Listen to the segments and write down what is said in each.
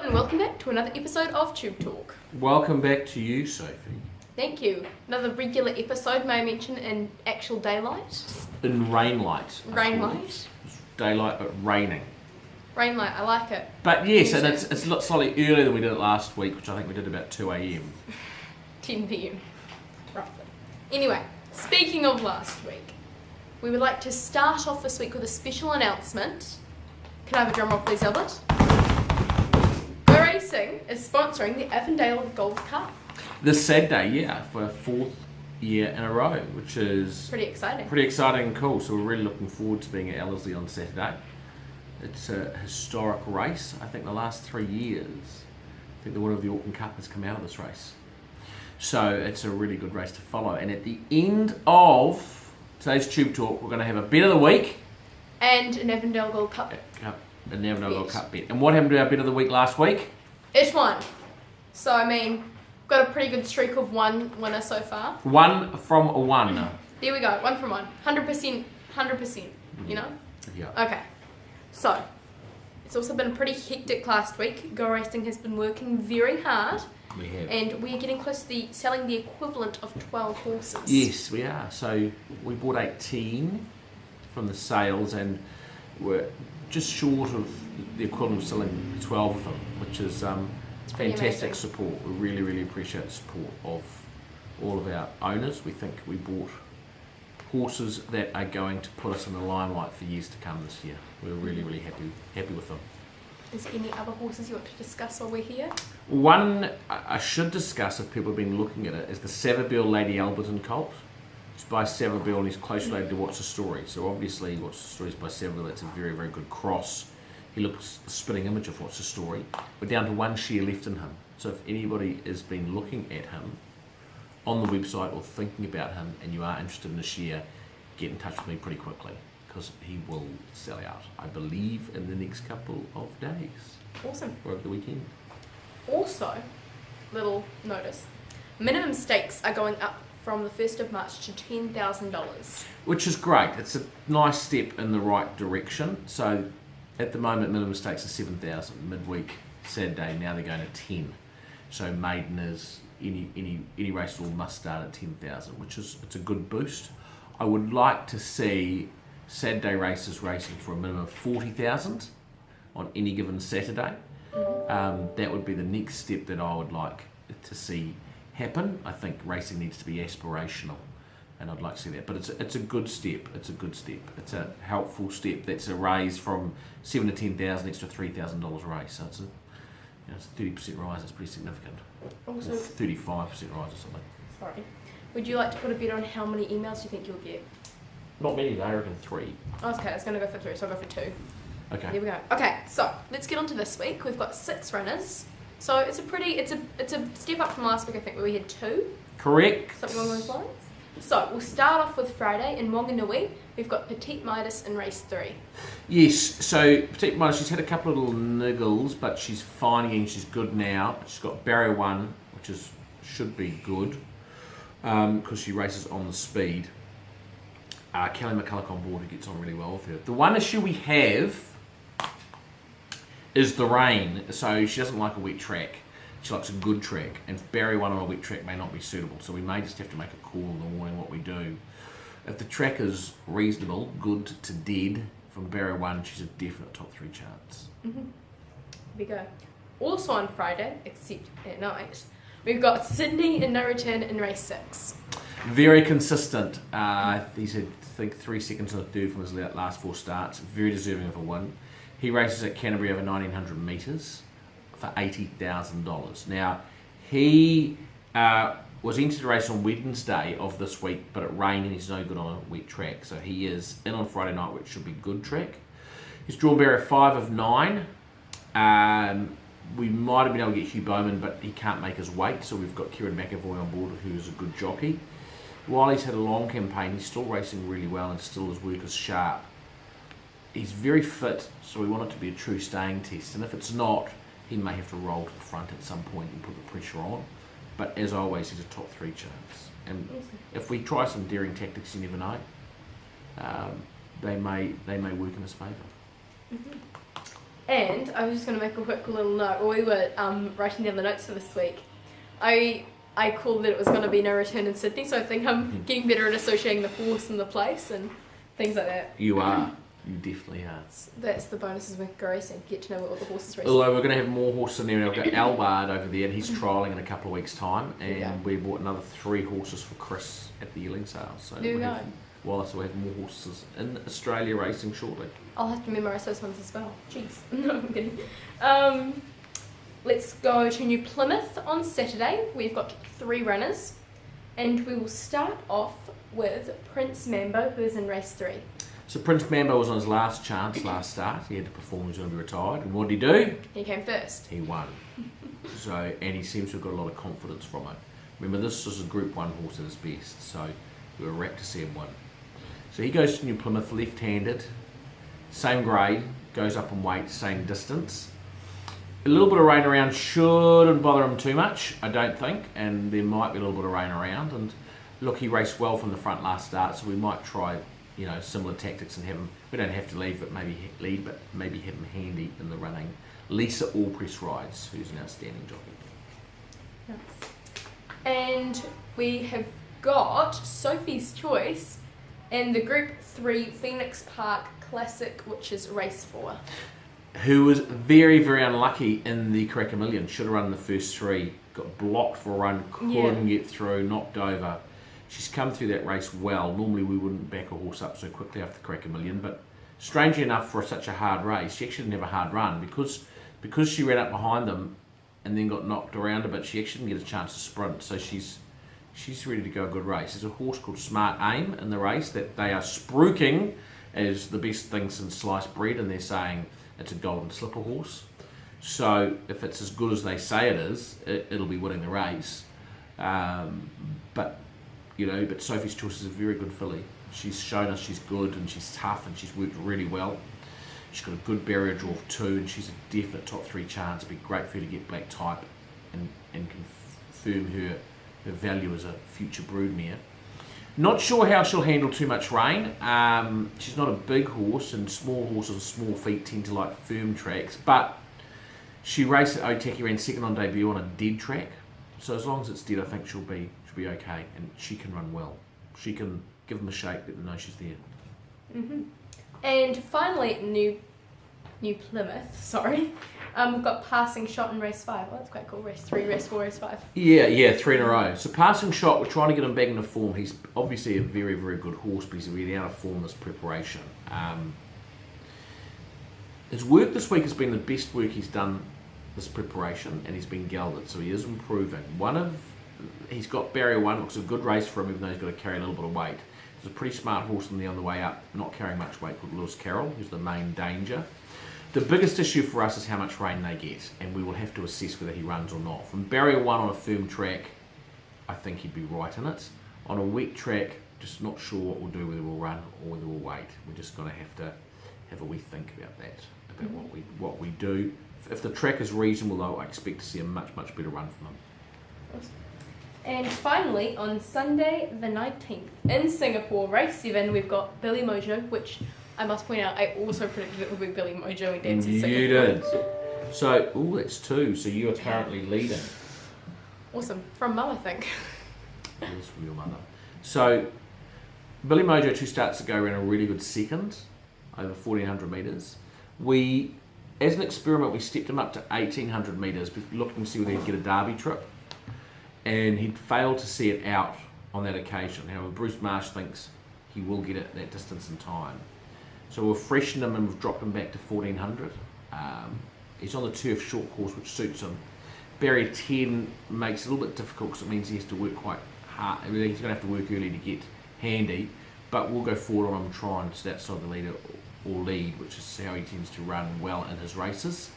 and welcome back to another episode of Tube Talk. Welcome back to you, Sophie. Thank you. Another regular episode, may I mention, in actual daylight? In rainlight. Rainlight? Daylight, but raining. Rainlight, I like it. But yes, and it's a lot slightly earlier than we did it last week, which I think we did about 2 a.m. 10 p.m, roughly. Anyway, speaking of last week, we would like to start off this week with a special announcement. Can I have a drum roll, please, Albert? Go Racing is sponsoring the Avondale Golf Cup. This Saturday, yeah, for a 4th year in a row, which is Pretty exciting. pretty exciting and cool. So we're really looking forward to being at Ellerslie on Saturday. It's a historic race. I think the last 3 years, I think the winner of the Auckland Cup has come out of this race. So it's a really good race to follow. And at the end of today's Tube Talk, we're going to have a bet of the week. And an Avondale Gold Cup. An Avondale Gold Cup bet. And what happened to our bet of the week last week? It won. So, I mean, we've got a pretty good streak of one winner so far. 1 from a 1. There we go, 1 from 1. 100%, you know? Yeah. Okay. So, it's also been pretty hectic last week. Go Racing has been working very hard. We have. And we are getting close to selling the equivalent of 12 horses. Yes, we are. So we bought 18 from the sales and we're just short of the equivalent of selling 12 of them, which is fantastic amazing. support. We really, really appreciate the support of all of our owners. We think we bought horses that are going to put us in the limelight for years to come this year. We're really, really happy with them. Is there any other horses you want to discuss while we're here? One I should discuss if people have been looking at it is the Savabeel Lady Alberton colt. It's by Savabeel and he's close related to What's the Story. So obviously What's the Story is by Savabeel. That's a very, very good cross. He looks a spitting image of What's the Story. We're down to 1 share left in him. So if anybody has been looking at him on the website or thinking about him and you are interested in a share, get in touch with me pretty quickly because he will sell out, I believe, in the next couple of days. Awesome. Or over the weekend. Also, little notice, minimum stakes are going up from the 1st of March to $10,000. Which is great. It's a nice step in the right direction. So at the moment, minimum stakes are 7,000 midweek Saturday. Now they're going to 10. So maiden is any race at all must start at 10,000, which is it's a good boost. I would like to see Saturday races racing for a minimum of 40,000 on any given Saturday. That would be the next step that I would like to see happen. I think racing needs to be aspirational, and I'd like to see that. But it's a good step. It's a good step. It's a helpful step. That's a raise from 7 to 10,000, extra $3,000 a race. So it's a 30% rise. It's pretty significant. Also, Or 35% rise or something. sorry, would you like to put a bet on how many emails you think you'll get? Not many. I reckon 3. Oh, okay, I was going to go for 3, so I'll go for 2. Okay. Here we go. Okay, so let's get on to this week. We've got 6 runners. So it's a step up from last week, I think, where we had 2. Correct. Something along those lines. So we'll start off with Friday in Wanganui. We've got Petite Midas in race 3. Yes, so Petite Midas, she's had a couple of little niggles, but she's fine again, she's good now. She's got barrier 1, which should be good, because she races on the speed. Kelly McCulloch on board, who gets on really well with her. The one issue we have is the rain, so she doesn't like a wet track. She likes a good track, and barrier 1 on a wet track may not be suitable, so we may just have to make a call in the morning what we do. If the track is reasonable, good to dead, from barrier 1, she's a definite top 3 chance. Here we go. Also on Friday, except at night, we've got Sydney in No Return in race 6. Very consistent. He's had, I think, 3 seconds and a third from his last 4 starts. Very deserving of a win. He races at Canterbury over 1,900 metres for $80,000. Now, he was entered to race on Wednesday of this week, but it rained and he's no good on a wet track. So he is in on Friday night, which should be good track. He's drawn barrier 5 of 9. We might have been able to get Hugh Bowman, but he can't make his weight, so we've got Kieran McAvoy on board, who is a good jockey. While he's had a long campaign, he's still racing really well and still his work is sharp. He's very fit, so we want it to be a true staying test, and if it's not, he may have to roll to the front at some point and put the pressure on. But as always, he's a top 3 chance. And if we try some daring tactics, you never know. They may work in his favour. And I was just going to make a quick little note. While we were writing down the notes for this week, I called that it was going to be no return in Sydney, so I think I'm getting better at associating the horse and the place and things like that. You are. You definitely are. That's the bonuses with racing. Get to know what the horses race. Although we're going to have more horses in there. I've got Albard over there, and he's trialling in a couple of weeks' time. And we bought another 3 horses for Chris at the yearling sale. So there you go. Wallace will have more horses in Australia racing shortly. I'll have to memorise those ones as well. Jeez. No, I'm kidding. Let's go to New Plymouth on Saturday. We've got 3 runners. And we will start off with Prince Mambo, who is in race 3. So Prince Mambo was on his last chance, last start. He had to perform, he was going to be retired. And what did he do? He came first. He won. And he seems to have got a lot of confidence from it. Remember, this was a Group 1 horse at his best, so we were rapt to see him win. So he goes to New Plymouth left-handed, same grade, goes up in weight, same distance. A little bit of rain around shouldn't bother him too much, I don't think, and there might be a little bit of rain around. And look, he raced well from the front last start, so we might try, similar tactics and have him. We don't have to lead, but maybe have him handy in the running. Lisa Allpress rides, who's an outstanding jockey. Nice. And we have got Sophie's Choice and the Group 3 Phoenix Park Classic, which is race 4. Who was very, very unlucky in the Cracker Million. Should have run the first 3. Got blocked for a run, couldn't get through, knocked over. She's come through that race well. Normally we wouldn't back a horse up so quickly after the Cracker Million, but strangely enough for such a hard race, she actually didn't have a hard run because she ran up behind them and then got knocked around a bit. She actually didn't get a chance to sprint, so she's ready to go a good race. There's a horse called Smart Aim in the race that they are spruiking as the best thing since sliced bread, and they're saying it's a golden slipper horse. So if it's as good as they say it is, it'll be winning the race. But Sophie's Choice is a very good filly. She's shown us she's good and she's tough and she's worked really well. She's got a good barrier draw of 2 and she's a definite top 3 chance. It'd be great for her to get black type and confirm her value as a future broodmare. Not sure how she'll handle too much rain. She's not a big horse, and small horses with small feet tend to like firm tracks, but she raced at Otaki, ran second on debut on a dead track, so as long as it's dead I think she'll be okay, and she can run well. She can give them a shake, let them know she's there. Mm-hmm. And finally, New Plymouth, sorry. We've got Passing Shot in race 5. Well, that's quite cool. Race 3, race 4, race 5. Yeah, 3 in a row. So Passing Shot, we're trying to get him back into form. He's obviously a very, very good horse, but he's really out of form this preparation. His work this week has been the best work he's done this preparation, and he's been gelded, so he is improving. He's got barrier 1, looks a good race for him, even though he's got to carry a little bit of weight. There's a pretty smart horse on the way up, not carrying much weight, called Lewis Carroll, who's the main danger. The biggest issue for us is how much rain they get, and we will have to assess whether he runs or not. From barrier 1 on a firm track, I think he'd be right in it. On a weak track, just not sure what we'll do, whether we'll run or whether we'll wait. We're just going to have a wee think about that, about what we do. If the track is reasonable though, I expect to see a much, much better run from him. Awesome. And finally, on Sunday the 19th, in Singapore, race 7, we've got Billy Mojo, which I must point out, I also predicted it would be Billy Mojo and Dad said Singapore. You did. So, that's 2, so you are currently leading. Awesome. From Mum, I think. It is from your mother. So, Billy Mojo 2 starts ago ran a really good second, over 1,400 metres. As an experiment, we stepped him up to 1,800 metres, looking to see whether he'd get a derby trip. And he'd failed to see it out on that occasion. However, Bruce Marsh thinks he will get it that distance in time. So we've freshened him and we've dropped him back to 1,400. He's on the turf short course, which suits him. Barrier 10 makes it a little bit difficult because it means he has to work quite hard. He's going to have to work early to get handy, but we'll go forward on him, try and sit outside the leader or lead, which is how he tends to run well in his races.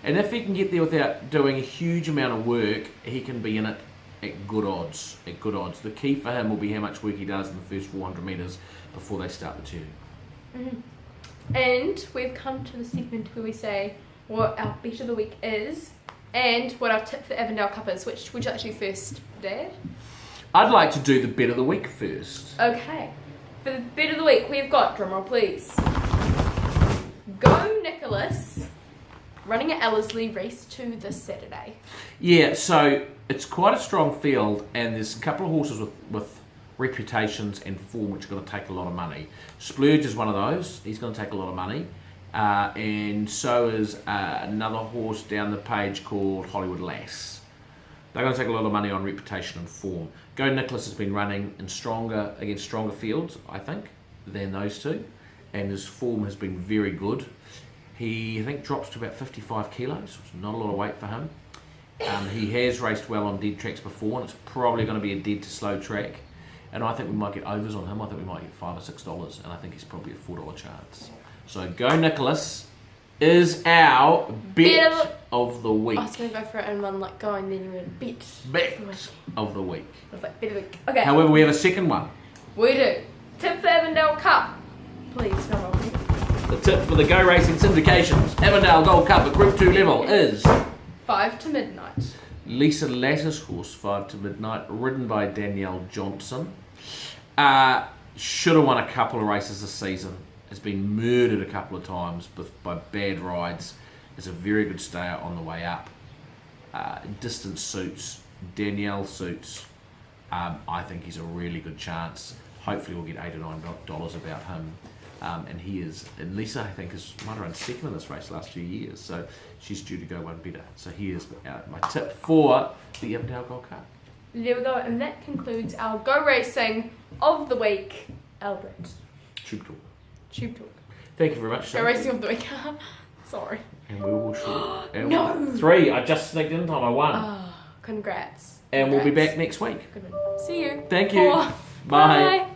And if he can get there without doing a huge amount of work, he can be in it at good odds. The key for him will be how much work he does in the first 400 metres before they start the turn. Mm-hmm. And we've come to the segment where we say what our bet of the week is and what our tip for Avondale Cup is. Which would you actually first, Dad? I'd like to do the bet of the week first. Okay. For the bet of the week, we've got, drumroll please, Go Nicholas running at Ellerslie, race 2 this Saturday. Yeah, so it's quite a strong field, and there's a couple of horses with reputations and form which are going to take a lot of money. Splurge is one of those. He's going to take a lot of money. And so is another horse down the page called Hollywood Lass. They're going to take a lot of money on reputation and form. Go Nicholas has been running in against stronger fields, I think, than those two, and his form has been very good. He, I think, drops to about 55 kilos, which is not a lot of weight for him. He has raced well on dead tracks before, and it's probably going to be a dead to slow track. And I think we might get overs on him. I think we might get $5 or $6, and I think he's probably a $4 chance. So Go Nicholas is our bet of the week. I was going to go for it in one like go, and then you went bet of the week. I was like, bet of the week. Okay. However, we have a second one. We do. Tip for Avondale Cup. Please, come on. The tip for the Go Racing Syndications Avondale Gold Cup at Group 2 level is 5 to midnight. Lisa Latter's horse, 5 to midnight, ridden by Danielle Johnson. Should have won a couple of races this season. Has been murdered a couple of times by bad rides. Is a very good stayer on the way up. Distance suits. Danielle suits. I think he's a really good chance. Hopefully we'll get $8 or $9 about him. And he is, and Lisa I think is might have run second in this race last few years, so she's due to go one better. So he is my tip for the Avondale Gold Cup. There we go, and that concludes our Go Racing of the week. Albert. Tube Talk. Tube Talk. Thank you very much. Go Racing of the week. Sorry. And we will show. No. 3. I just sneaked in time. I won. Oh, congrats. And we'll be back next week. Good one. See you. Thank you. 4. Bye.